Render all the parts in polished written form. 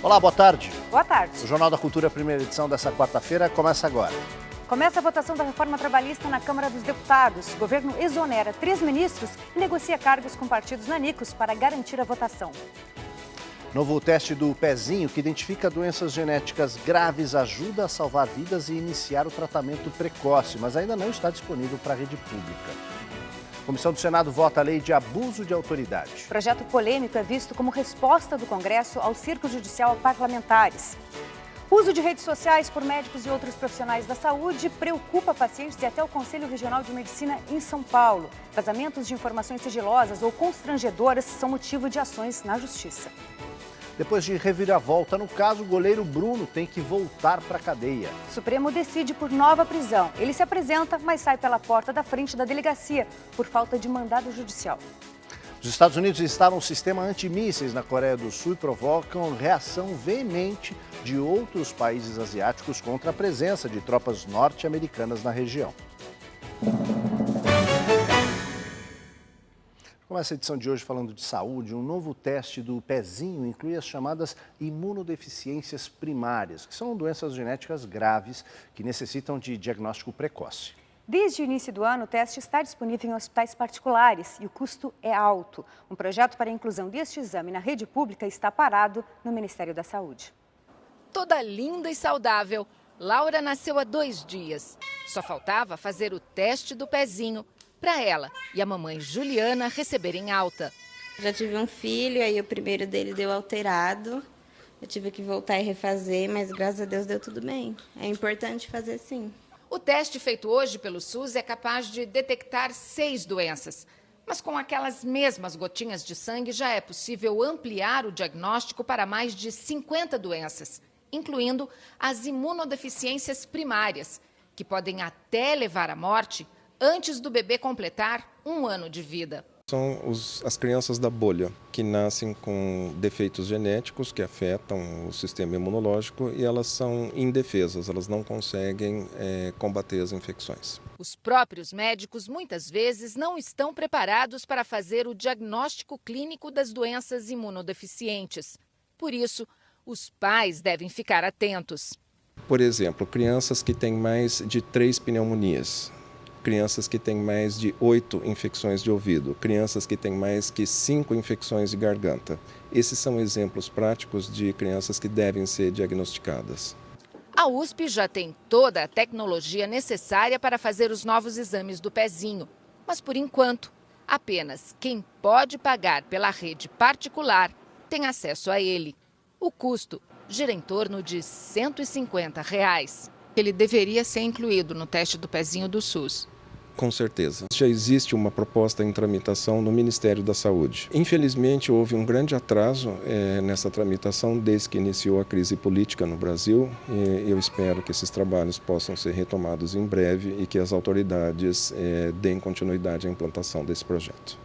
Olá, boa tarde. Boa tarde. O Jornal da Cultura, primeira edição dessa quarta-feira, começa agora. Começa a votação da reforma trabalhista na Câmara dos Deputados. O governo exonera 3 ministros e negocia cargos com partidos nanicos para garantir a votação. Novo teste do pezinho, que identifica doenças genéticas graves, ajuda a salvar vidas e iniciar o tratamento precoce, mas ainda não está disponível para a rede pública. A Comissão do Senado vota a lei de abuso de autoridade. O projeto polêmico é visto como resposta do Congresso ao circo judicial a parlamentares. O uso de redes sociais por médicos e outros profissionais da saúde preocupa pacientes e até o Conselho Regional de Medicina em São Paulo. Vazamentos de informações sigilosas ou constrangedoras são motivo de ações na Justiça. Depois de reviravolta no caso, o goleiro Bruno tem que voltar para a cadeia. O Supremo decide por nova prisão. Ele se apresenta, mas sai pela porta da frente da delegacia por falta de mandado judicial. Os Estados Unidos instalam um sistema antimísseis na Coreia do Sul e provocam reação veemente de outros países asiáticos contra a presença de tropas norte-americanas na região. Começa a edição de hoje falando de saúde. Um novo teste do pezinho inclui as chamadas imunodeficiências primárias, que são doenças genéticas graves que necessitam de diagnóstico precoce. Desde o início do ano, o teste está disponível em hospitais particulares e o custo é alto. Um projeto para a inclusão deste exame na rede pública está parado no Ministério da Saúde. Toda linda e saudável, Laura nasceu há 2 dias. Só faltava fazer o teste do pezinho para ela e a mamãe Juliana receberem alta. Já tive um filho, aí o primeiro dele deu alterado. Eu tive que voltar e refazer, mas graças a Deus deu tudo bem. É importante fazer sim. O teste feito hoje pelo SUS é capaz de detectar 6 doenças. Mas com aquelas mesmas gotinhas de sangue já é possível ampliar o diagnóstico para mais de 50 doenças, incluindo as imunodeficiências primárias, que podem até levar à morte antes do bebê completar 1 ano de vida. São as crianças da bolha, que nascem com defeitos genéticos que afetam o sistema imunológico e elas são indefesas, elas não conseguem combater as infecções. Os próprios médicos muitas vezes não estão preparados para fazer o diagnóstico clínico das doenças imunodeficientes. Por isso, os pais devem ficar atentos. Por exemplo, crianças que têm mais de 3 pneumonias. Crianças que têm mais de 8 infecções de ouvido, crianças que têm mais que 5 infecções de garganta. Esses são exemplos práticos de crianças que devem ser diagnosticadas. A USP já tem toda a tecnologia necessária para fazer os novos exames do pezinho. Mas, por enquanto, apenas quem pode pagar pela rede particular tem acesso a ele. O custo gira em torno de R$ 150. Ele deveria ser incluído no teste do pezinho do SUS. Com certeza. Já existe uma proposta em tramitação no Ministério da Saúde. Infelizmente, houve um grande atraso nessa tramitação desde que iniciou a crise política no Brasil. Eu espero que esses trabalhos possam ser retomados em breve e que as autoridades deem continuidade à implantação desse projeto.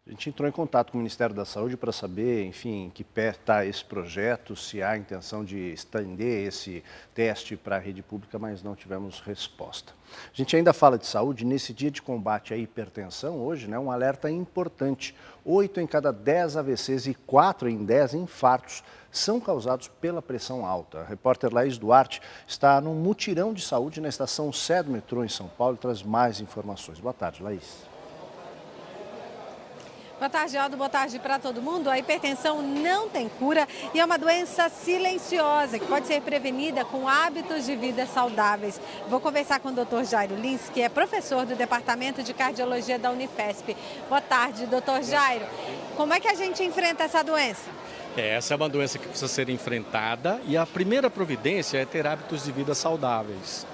A gente entrou em contato com o Ministério da Saúde para saber, enfim, em que pé está esse projeto, se há intenção de estender esse teste para a rede pública, mas não tivemos resposta. A gente ainda fala de saúde, nesse dia de combate à hipertensão, hoje, um alerta importante. 8 em cada 10 AVCs e 4 em 10 infartos são causados pela pressão alta. A repórter Laís Duarte está num mutirão de saúde na estação Sé do metrô em São Paulo e traz mais informações. Boa tarde, Laís. Boa tarde, Aldo. Boa tarde para todo mundo. A hipertensão não tem cura e é uma doença silenciosa que pode ser prevenida com hábitos de vida saudáveis. Vou conversar com o Dr. Jairo Lins, que é professor do Departamento de Cardiologia da Unifesp. Boa tarde, Dr. Jairo. Como é que a gente enfrenta essa doença? Essa é uma doença que precisa ser enfrentada e a primeira providência é ter hábitos de vida saudáveis.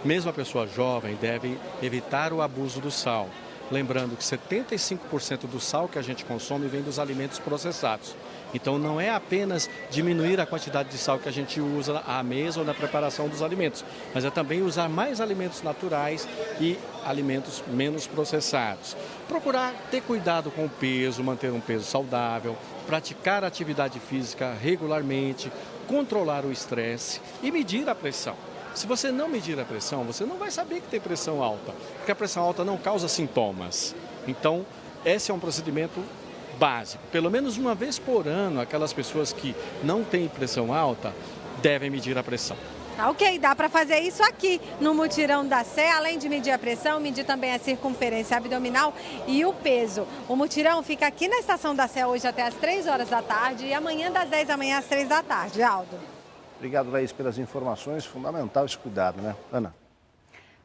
Mesmo a pessoa jovem deve evitar o abuso do sal. Lembrando que 75% do sal que a gente consome vem dos alimentos processados. Então não é apenas diminuir a quantidade de sal que a gente usa à mesa ou na preparação dos alimentos, mas é também usar mais alimentos naturais e alimentos menos processados. Procurar ter cuidado com o peso, manter um peso saudável, praticar atividade física regularmente, controlar o estresse e medir a pressão. Se você não medir a pressão, você não vai saber que tem pressão alta, porque a pressão alta não causa sintomas. Então, esse é um procedimento básico. Pelo menos uma vez por ano, aquelas pessoas que não têm pressão alta devem medir a pressão. Ok, dá para fazer isso aqui no mutirão da Sé, além de medir a pressão, medir também a circunferência abdominal e o peso. O mutirão fica aqui na estação da Sé hoje até às 3 horas da tarde e amanhã das 10 da manhã às 3 da tarde. Aldo. Obrigado, Laís, pelas informações. Fundamental esse cuidado, né? Ana.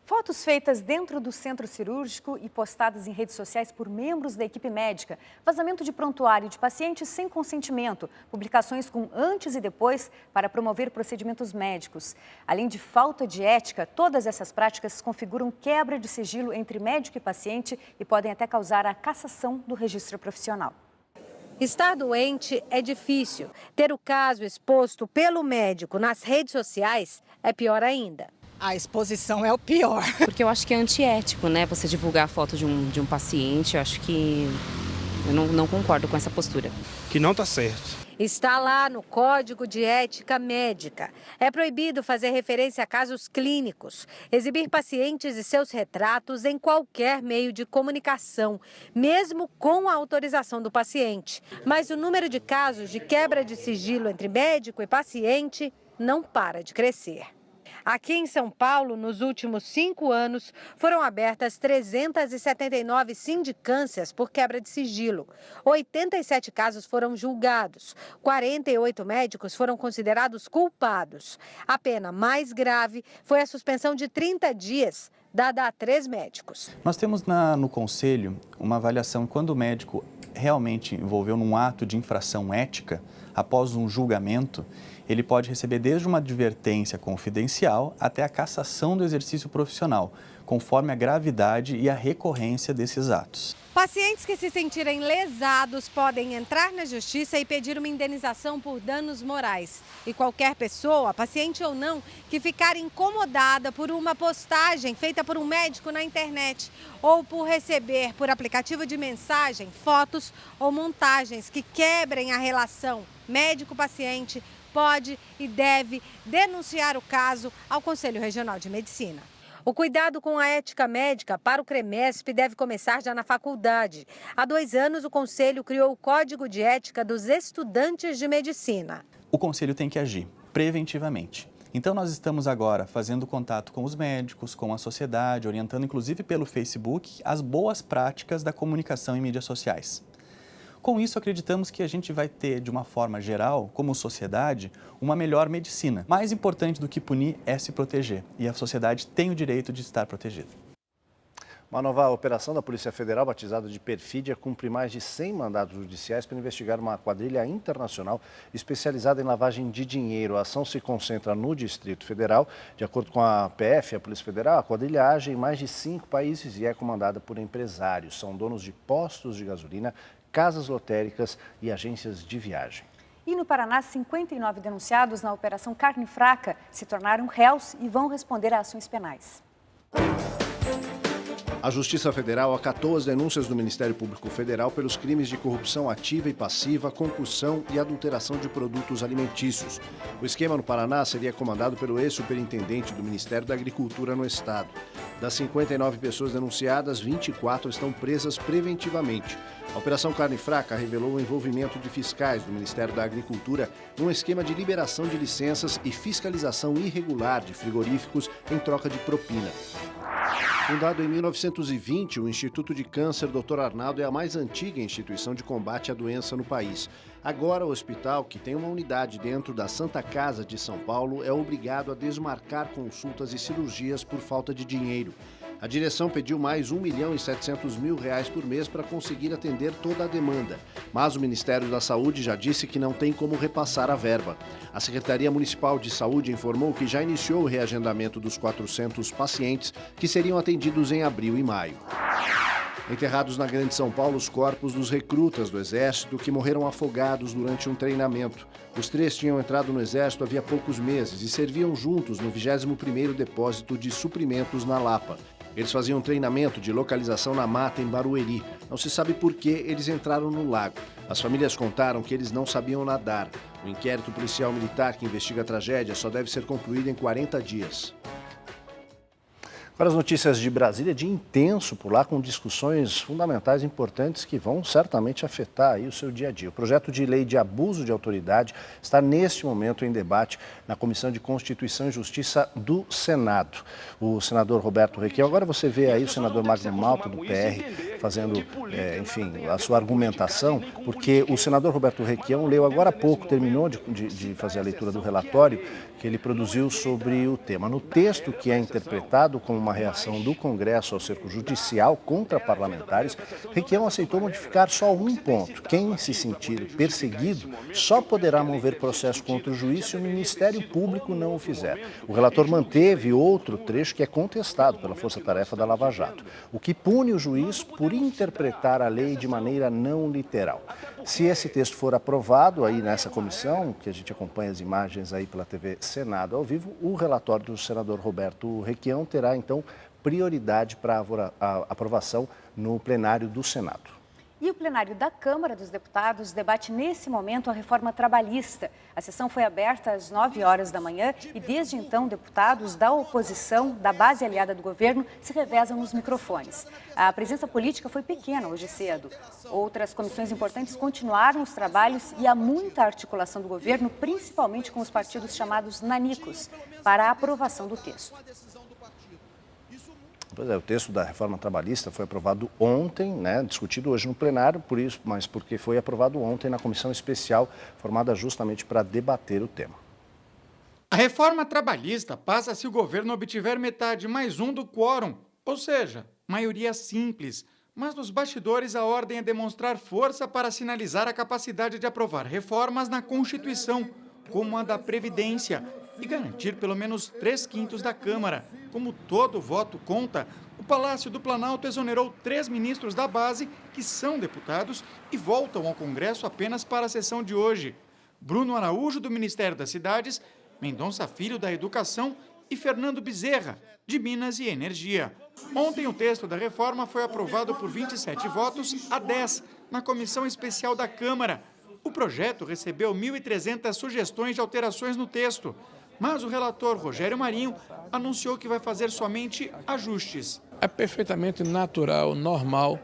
Fotos feitas dentro do centro cirúrgico e postadas em redes sociais por membros da equipe médica, vazamento de prontuário de pacientes sem consentimento, publicações com antes e depois para promover procedimentos médicos. Além de falta de ética, todas essas práticas configuram quebra de sigilo entre médico e paciente e podem até causar a cassação do registro profissional. Estar doente é difícil. Ter o caso exposto pelo médico nas redes sociais é pior ainda. A exposição é o pior. Porque eu acho que é antiético, né? Você divulgar a foto de um paciente, eu acho que eu não concordo com essa postura. Que não está certo. Está lá no Código de Ética Médica. É proibido fazer referência a casos clínicos, exibir pacientes e seus retratos em qualquer meio de comunicação, mesmo com a autorização do paciente. Mas o número de casos de quebra de sigilo entre médico e paciente não para de crescer. Aqui em São Paulo, nos últimos 5 anos, foram abertas 379 sindicâncias por quebra de sigilo. 87 casos foram julgados. 48 médicos foram considerados culpados. A pena mais grave foi a suspensão de 30 dias, dada a 3 médicos. Nós temos no Conselho uma avaliação quando o médico realmente envolveu num ato de infração ética, após um julgamento, ele pode receber desde uma advertência confidencial até a cassação do exercício profissional, conforme a gravidade e a recorrência desses atos. Pacientes que se sentirem lesados podem entrar na justiça e pedir uma indenização por danos morais. E qualquer pessoa, paciente ou não, que ficar incomodada por uma postagem feita por um médico na internet ou por receber por aplicativo de mensagem fotos ou montagens que quebrem a relação médico-paciente, pode e deve denunciar o caso ao Conselho Regional de Medicina. O cuidado com a ética médica para o CREMESP deve começar já na faculdade. Há 2 anos, o Conselho criou o Código de Ética dos Estudantes de Medicina. O Conselho tem que agir preventivamente. Então, nós estamos agora fazendo contato com os médicos, com a sociedade, orientando inclusive pelo Facebook as boas práticas da comunicação em mídias sociais. Com isso, acreditamos que a gente vai ter, de uma forma geral, como sociedade, uma melhor medicina. Mais importante do que punir é se proteger, e a sociedade tem o direito de estar protegida. Uma nova operação da Polícia Federal, batizada de Perfídia, cumpre mais de 100 mandados judiciais para investigar uma quadrilha internacional especializada em lavagem de dinheiro. A ação se concentra no Distrito Federal. De acordo com a PF, a Polícia Federal, a quadrilha age em mais de 5 países e é comandada por empresários. São donos de postos de gasolina, casas lotéricas e agências de viagem. E no Paraná, 59 denunciados na Operação Carne Fraca se tornaram réus e vão responder a ações penais. A Justiça Federal acatou as denúncias do Ministério Público Federal pelos crimes de corrupção ativa e passiva, concussão e adulteração de produtos alimentícios. O esquema no Paraná seria comandado pelo ex-superintendente do Ministério da Agricultura no estado. Das 59 pessoas denunciadas, 24 estão presas preventivamente. A Operação Carne Fraca revelou o envolvimento de fiscais do Ministério da Agricultura num esquema de liberação de licenças e fiscalização irregular de frigoríficos em troca de propina. Fundado em 1920, o Instituto de Câncer Dr. Arnaldo é a mais antiga instituição de combate à doença no país. Agora, o hospital, que tem uma unidade dentro da Santa Casa de São Paulo, é obrigado a desmarcar consultas e cirurgias por falta de dinheiro. A direção pediu mais R$ 1.700.000 por mês para conseguir atender toda a demanda. Mas o Ministério da Saúde já disse que não tem como repassar a verba. A Secretaria Municipal de Saúde informou que já iniciou o reagendamento dos 400 pacientes que seriam atendidos em abril e maio. Enterrados na Grande São Paulo os corpos dos recrutas do Exército que morreram afogados durante um treinamento. Os 3 tinham entrado no Exército havia poucos meses e serviam juntos no 21º Depósito de Suprimentos na Lapa. Eles faziam um treinamento de localização na mata em Barueri. Não se sabe por que eles entraram no lago. As famílias contaram que eles não sabiam nadar. O inquérito policial militar que investiga a tragédia só deve ser concluído em 40 dias. Para as notícias de Brasília, dia intenso por lá, com discussões fundamentais importantes que vão certamente afetar aí o seu dia a dia. O projeto de lei de abuso de autoridade está neste momento em debate na Comissão de Constituição e Justiça do Senado. O senador Roberto Requião, agora você vê aí o senador Magno Malta do PR fazendo, enfim, a sua argumentação, porque o senador Roberto Requião leu agora há pouco, terminou de fazer a leitura do relatório que ele produziu sobre o tema. No texto que é interpretado como uma reação do Congresso ao cerco judicial contra parlamentares, Requião aceitou modificar só um ponto. Quem se sentir perseguido só poderá mover processo contra o juiz se o Ministério Público não o fizer. O relator manteve outro trecho que é contestado pela Força-Tarefa da Lava Jato, o que pune o juiz por interpretar a lei de maneira não literal. Se esse texto for aprovado aí nessa comissão, que a gente acompanha as imagens aí pela TV Senado ao vivo, o relatório do senador Roberto Requião terá então prioridade para a aprovação no plenário do Senado. E o plenário da Câmara dos Deputados debate nesse momento a reforma trabalhista. A sessão foi aberta às 9 horas da manhã e desde então deputados da oposição, da base aliada do governo, se revezam nos microfones. A presença política foi pequena hoje cedo. Outras comissões importantes continuaram os trabalhos e há muita articulação do governo, principalmente com os partidos chamados nanicos, para a aprovação do texto. Pois é, o texto da reforma trabalhista foi aprovado ontem, discutido hoje no plenário, por isso, mas porque foi aprovado ontem na comissão especial formada justamente para debater o tema. A reforma trabalhista passa se o governo obtiver metade mais um do quórum, ou seja, maioria simples. Mas nos bastidores a ordem é demonstrar força para sinalizar a capacidade de aprovar reformas na Constituição, como a da Previdência, e garantir pelo menos 3/5 da Câmara. Como todo voto conta, o Palácio do Planalto exonerou 3 ministros da base, que são deputados, e voltam ao Congresso apenas para a sessão de hoje. Bruno Araújo, do Ministério das Cidades, Mendonça Filho, da Educação, e Fernando Bezerra, de Minas e Energia. Ontem o texto da reforma foi aprovado por 27 votos a 10 na Comissão Especial da Câmara. O projeto recebeu 1.300 sugestões de alterações no texto, mas o relator Rogério Marinho anunciou que vai fazer somente ajustes. É perfeitamente natural, normal,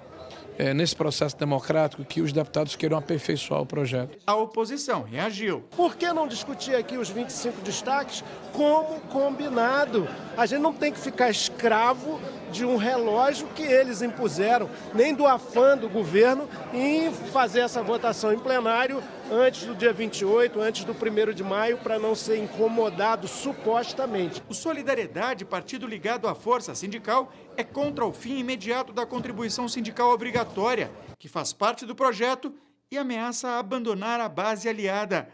nesse processo democrático, que os deputados queiram aperfeiçoar o projeto. A oposição reagiu. Por que não discutir aqui os 25 destaques como combinado? A gente não tem que ficar escravo de um relógio que eles impuseram, nem do afã do governo em fazer essa votação em plenário antes do dia 28, antes do 1º de maio, para não ser incomodado supostamente. O Solidariedade, partido ligado à força sindical, é contra o fim imediato da contribuição sindical obrigatória, que faz parte do projeto e ameaça abandonar a base aliada.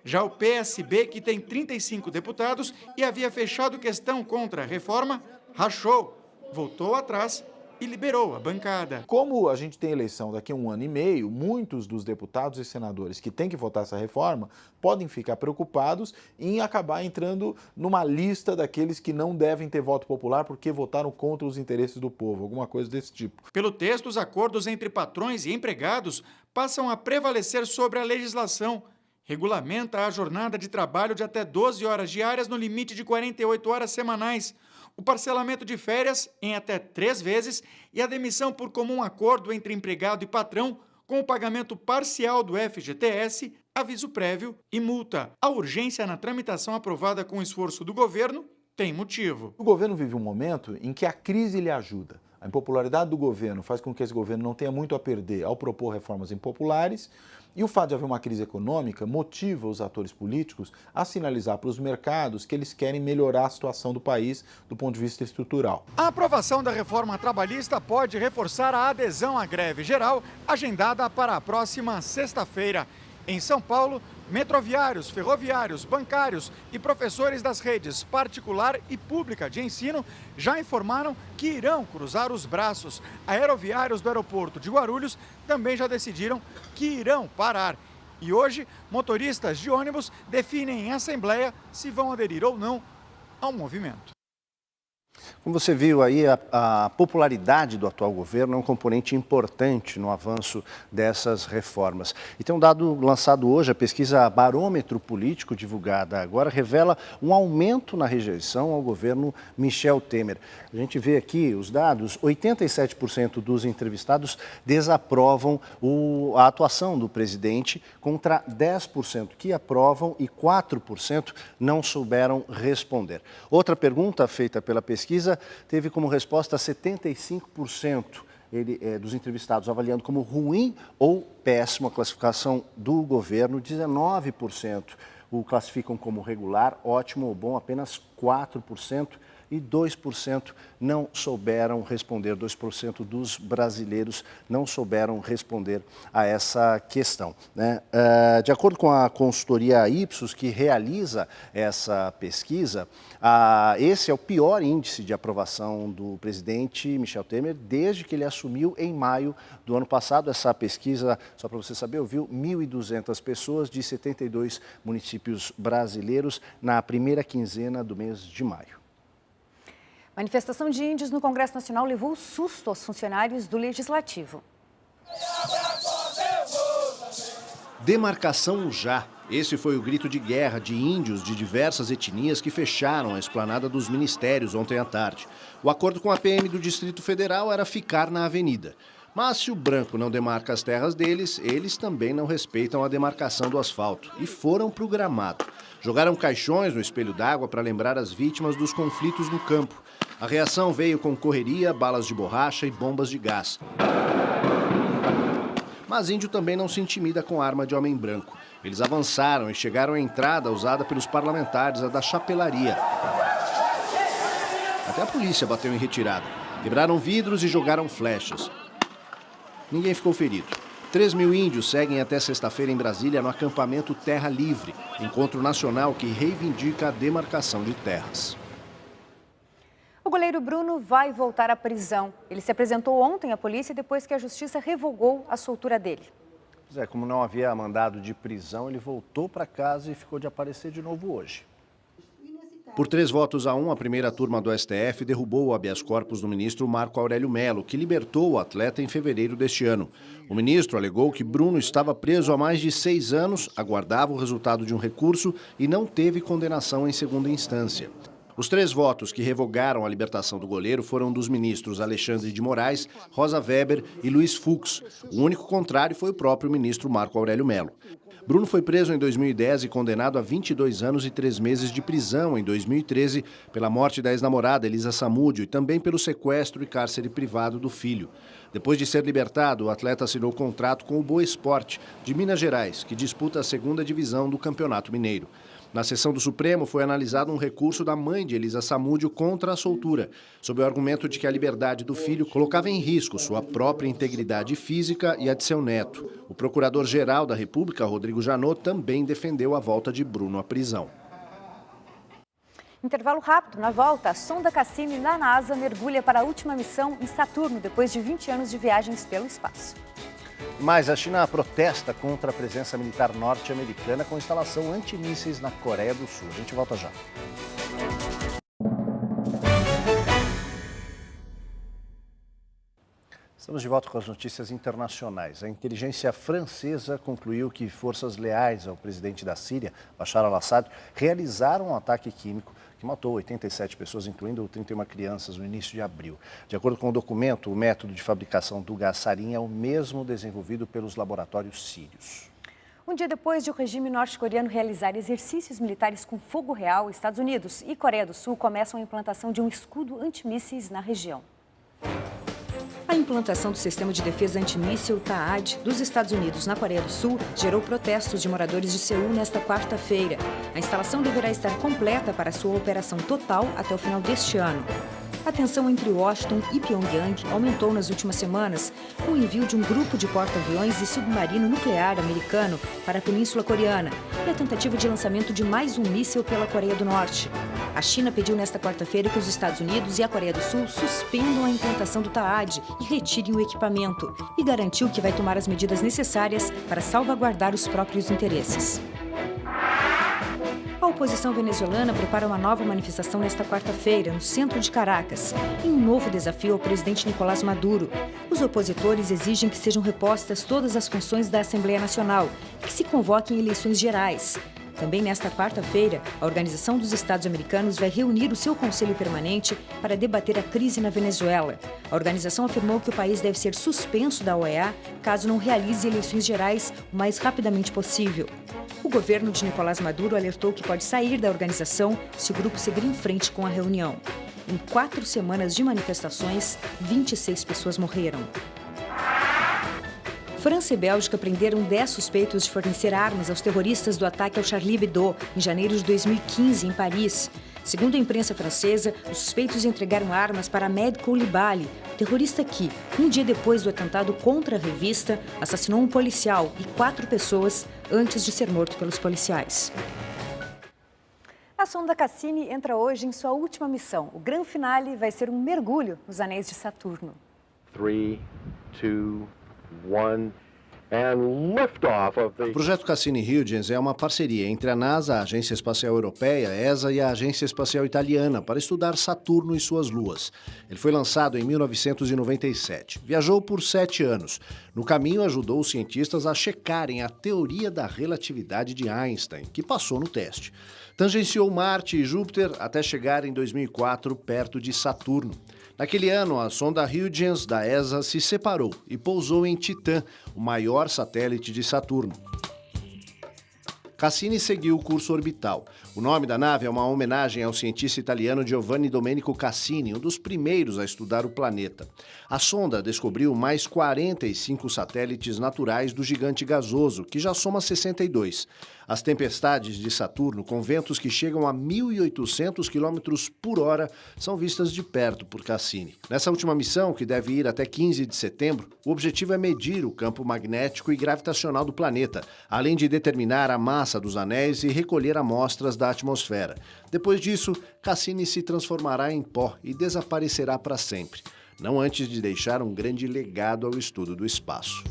Já o PSB, que tem 35 deputados e havia fechado questão contra a reforma, rachou, voltou atrás e liberou a bancada. Como a gente tem eleição daqui a 1 ano e meio, muitos dos deputados e senadores que têm que votar essa reforma podem ficar preocupados em acabar entrando numa lista daqueles que não devem ter voto popular porque votaram contra os interesses do povo, alguma coisa desse tipo. Pelo texto, os acordos entre patrões e empregados passam a prevalecer sobre a legislação. Regulamenta a jornada de trabalho de até 12 horas diárias no limite de 48 horas semanais, o parcelamento de férias em até 3 vezes e a demissão por comum acordo entre empregado e patrão, com o pagamento parcial do FGTS, aviso prévio e multa. A urgência na tramitação aprovada com o esforço do governo tem motivo. O governo vive um momento em que a crise lhe ajuda. A impopularidade do governo faz com que esse governo não tenha muito a perder ao propor reformas impopulares, e o fato de haver uma crise econômica motiva os atores políticos a sinalizar para os mercados que eles querem melhorar a situação do país do ponto de vista estrutural. A aprovação da reforma trabalhista pode reforçar a adesão à greve geral, agendada para a próxima sexta-feira. Em São Paulo, metroviários, ferroviários, bancários e professores das redes particular e pública de ensino já informaram que irão cruzar os braços. Aeroviários do aeroporto de Guarulhos também já decidiram que irão parar. E hoje, motoristas de ônibus definem em assembleia se vão aderir ou não ao movimento. Como você viu aí, a popularidade do atual governo é um componente importante no avanço dessas reformas. E tem um dado lançado hoje, a pesquisa Barômetro Político, divulgada agora, revela um aumento na rejeição ao governo Michel Temer. A gente vê aqui os dados, 87% dos entrevistados desaprovam a atuação do presidente, contra 10% que aprovam e 4% não souberam responder. Outra pergunta feita pela pesquisa teve como resposta 75% dos entrevistados avaliando como ruim ou péssimo a classificação do governo, 19% o classificam como regular, ótimo ou bom, apenas 4%. E 2% não souberam responder, 2% dos brasileiros não souberam responder a essa questão, né? De acordo com a consultoria Ipsos, que realiza essa pesquisa, esse é o pior índice de aprovação do presidente Michel Temer desde que ele assumiu em maio do ano passado. Essa pesquisa, só para você saber, ouviu 1.200 pessoas de 72 municípios brasileiros na primeira quinzena do mês de maio. Manifestação de índios no Congresso Nacional levou susto aos funcionários do Legislativo. Demarcação já. Esse foi o grito de guerra de índios de diversas etnias que fecharam a esplanada dos ministérios ontem à tarde. O acordo com a PM do Distrito Federal era ficar na avenida. Mas se o branco não demarca as terras deles, eles também não respeitam a demarcação do asfalto e foram para o gramado. Jogaram caixões no espelho d'água para lembrar as vítimas dos conflitos no campo. A reação veio com correria, balas de borracha e bombas de gás. Mas índio também não se intimida com arma de homem branco. Eles avançaram e chegaram à entrada usada pelos parlamentares, a da chapelaria. Até a polícia bateu em retirada. Quebraram vidros e jogaram flechas. Ninguém ficou ferido. 3.000 índios seguem até sexta-feira em Brasília no acampamento Terra Livre, encontro nacional que reivindica a demarcação de terras. O goleiro Bruno vai voltar à prisão. Ele se apresentou ontem à polícia depois que a justiça revogou a soltura dele. Pois é, como não havia mandado de prisão, ele voltou para casa e ficou de aparecer de novo hoje. Por 3-1, a primeira turma do STF derrubou o habeas corpus do ministro Marco Aurélio Mello, que libertou o atleta em fevereiro deste ano. O ministro alegou que Bruno estava preso há mais de 6 anos, aguardava o resultado de um recurso e não teve condenação em segunda instância. Os 3 votos que revogaram a libertação do goleiro foram dos ministros Alexandre de Moraes, Rosa Weber e Luiz Fux. O único contrário foi o próprio ministro Marco Aurélio Mello. Bruno foi preso em 2010 e condenado a 22 anos e 3 meses de prisão em 2013 pela morte da ex-namorada Elisa Samúdio e também pelo sequestro e cárcere privado do filho. Depois de ser libertado, o atleta assinou contrato com o Boa Esporte, de Minas Gerais, que disputa a 2ª divisão do Campeonato Mineiro. Na sessão do Supremo foi analisado um recurso da mãe de Elisa Samúdio contra a soltura, sob o argumento de que a liberdade do filho colocava em risco sua própria integridade física e a de seu neto. O Procurador-Geral da República, Rodrigo Janot, também defendeu a volta de Bruno à prisão. Intervalo rápido. Na volta, a sonda Cassini da NASA mergulha para a última missão em Saturno, depois de 20 anos de viagens pelo espaço. Mas a China protesta contra a presença militar norte-americana com instalação antimísseis na Coreia do Sul. A gente volta já. Estamos de volta com as notícias internacionais. A inteligência francesa concluiu que forças leais ao presidente da Síria, Bashar al-Assad, realizaram um ataque químico que matou 87 pessoas, incluindo 31 crianças, no início de abril. De acordo com o documento, o método de fabricação do gás sarin é o mesmo desenvolvido pelos laboratórios sírios. Um dia depois de o regime norte-coreano realizar exercícios militares com fogo real, Estados Unidos e Coreia do Sul começam a implantação de um escudo antimísseis na região. A implantação do sistema de defesa antimíssil THAAD dos Estados Unidos na Coreia do Sul gerou protestos de moradores de Seul nesta quarta-feira. A instalação deverá estar completa para sua operação total até o final deste ano. A tensão entre Washington e Pyongyang aumentou nas últimas semanas, com o envio de um grupo de porta-aviões e submarino nuclear americano para a Península Coreana e a tentativa de lançamento de mais um míssil pela Coreia do Norte. A China pediu nesta quarta-feira que os Estados Unidos e a Coreia do Sul suspendam a implantação do THAAD e retirem o equipamento, e garantiu que vai tomar as medidas necessárias para salvaguardar os próprios interesses. A oposição venezuelana prepara uma nova manifestação nesta quarta-feira, no centro de Caracas, em um novo desafio ao presidente Nicolás Maduro. Os opositores exigem que sejam repostas todas as funções da Assembleia Nacional e que se convoquem eleições gerais. Também nesta quarta-feira, a Organização dos Estados Americanos vai reunir o seu Conselho Permanente para debater a crise na Venezuela. A organização afirmou que o país deve ser suspenso da OEA caso não realize eleições gerais o mais rapidamente possível. O governo de Nicolás Maduro alertou que pode sair da organização se o grupo seguir em frente com a reunião. Em 4 semanas de manifestações, 26 pessoas morreram. França e Bélgica prenderam 10 suspeitos de fornecer armas aos terroristas do ataque ao Charlie Hebdo, em janeiro de 2015, em Paris. Segundo a imprensa francesa, os suspeitos entregaram armas para Ahmed Koulibaly, terrorista que, um dia depois do atentado contra a revista, assassinou um policial e 4 pessoas antes de ser morto pelos policiais. A sonda Cassini entra hoje em sua última missão. O grande finale vai ser um mergulho nos anéis de Saturno. 3, 2, 1, and liftoff of the... O projeto Cassini-Huygens é uma parceria entre a NASA, a Agência Espacial Europeia, ESA, e a Agência Espacial Italiana para estudar Saturno e suas luas. Ele foi lançado em 1997. Viajou por 7 anos. No caminho, ajudou os cientistas a checarem a teoria da relatividade de Einstein, que passou no teste. Tangenciou Marte e Júpiter até chegar em 2004 perto de Saturno. Naquele ano, a sonda Huygens da ESA se separou e pousou em Titã, o maior satélite de Saturno. Cassini seguiu o curso orbital. O nome da nave é uma homenagem ao cientista italiano Giovanni Domenico Cassini, um dos primeiros a estudar o planeta. A sonda descobriu mais 45 satélites naturais do gigante gasoso, que já soma 62. As tempestades de Saturno, com ventos que chegam a 1.800 km por hora, são vistas de perto por Cassini. Nessa última missão, que deve ir até 15 de setembro, o objetivo é medir o campo magnético e gravitacional do planeta, além de determinar a massa dos anéis e recolher amostras da atmosfera. Depois disso, Cassini se transformará em pó e desaparecerá para sempre, não antes de deixar um grande legado ao estudo do espaço.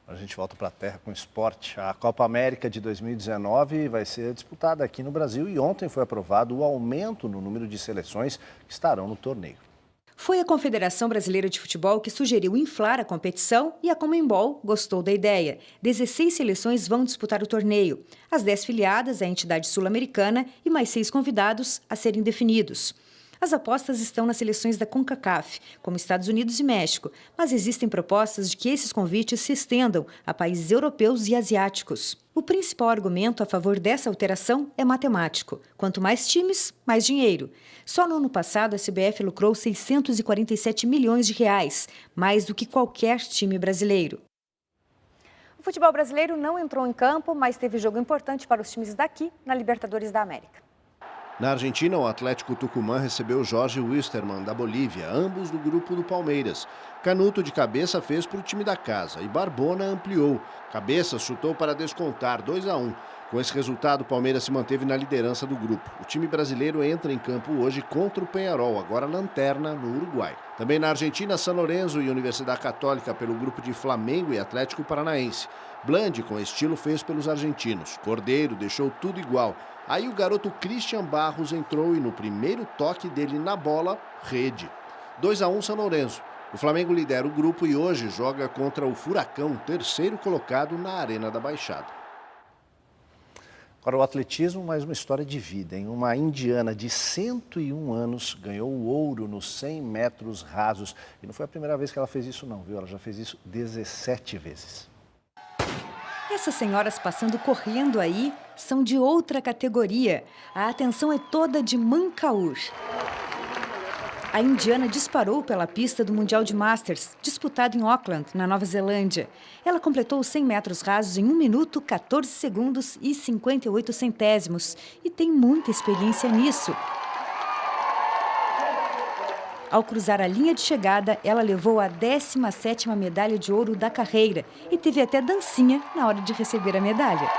A gente volta para a Terra com esporte. A Copa América de 2019 vai ser disputada aqui no Brasil e ontem foi aprovado o aumento no número de seleções que estarão no torneio. Foi a Confederação Brasileira de Futebol que sugeriu inflar a competição e a Conmebol gostou da ideia. 16 seleções vão disputar o torneio. As 10 filiadas à entidade sul-americana e mais 6 convidados a serem definidos. As apostas estão nas seleções da CONCACAF, como Estados Unidos e México, mas existem propostas de que esses convites se estendam a países europeus e asiáticos. O principal argumento a favor dessa alteração é matemático. Quanto mais times, mais dinheiro. Só no ano passado, a CBF lucrou 647 milhões de reais, mais do que qualquer time brasileiro. O futebol brasileiro não entrou em campo, mas teve jogo importante para os times daqui na Libertadores da América. Na Argentina, o Atlético Tucumã recebeu Jorge Wilstermann, da Bolívia, ambos do grupo do Palmeiras. Canuto de cabeça fez para o time da casa e Barbona ampliou. Cabeça chutou para descontar 2-1. Com esse resultado, o Palmeiras se manteve na liderança do grupo. O time brasileiro entra em campo hoje contra o Peñarol, agora lanterna, no Uruguai. Também na Argentina, São Lourenço e Universidade Católica pelo grupo de Flamengo e Atlético Paranaense. Blandi, com estilo, fez pelos argentinos. Cordeiro deixou tudo igual. Aí o garoto Christian Barros entrou e no primeiro toque dele na bola, rede. 2-1 São Lourenço. O Flamengo lidera o grupo e hoje joga contra o Furacão, terceiro colocado na Arena da Baixada. Agora o atletismo, mais uma história de vida, hein? Uma indiana de 101 anos ganhou o ouro nos 100 metros rasos. E não foi a primeira vez que ela fez isso não, viu? Ela já fez isso 17 vezes. Essas senhoras passando correndo aí são de outra categoria. A atenção é toda de Mankaur. A indiana disparou pela pista do Mundial de Masters, disputado em Auckland, na Nova Zelândia. Ela completou os 100 metros rasos em 1 minuto, 14 segundos e 58 centésimos. E tem muita experiência nisso. Ao cruzar a linha de chegada, ela levou a 17ª medalha de ouro da carreira e teve até dancinha na hora de receber a medalha.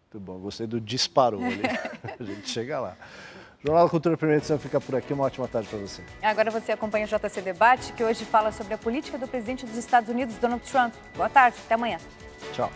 Muito bom, gostei do disparou ali. A gente chega lá. Jornal da Cultura Primeira Edição fica por aqui. Uma ótima tarde para você. Agora você acompanha o JC Debate, que hoje fala sobre a política do presidente dos Estados Unidos, Donald Trump. Boa tarde, até amanhã. Tchau.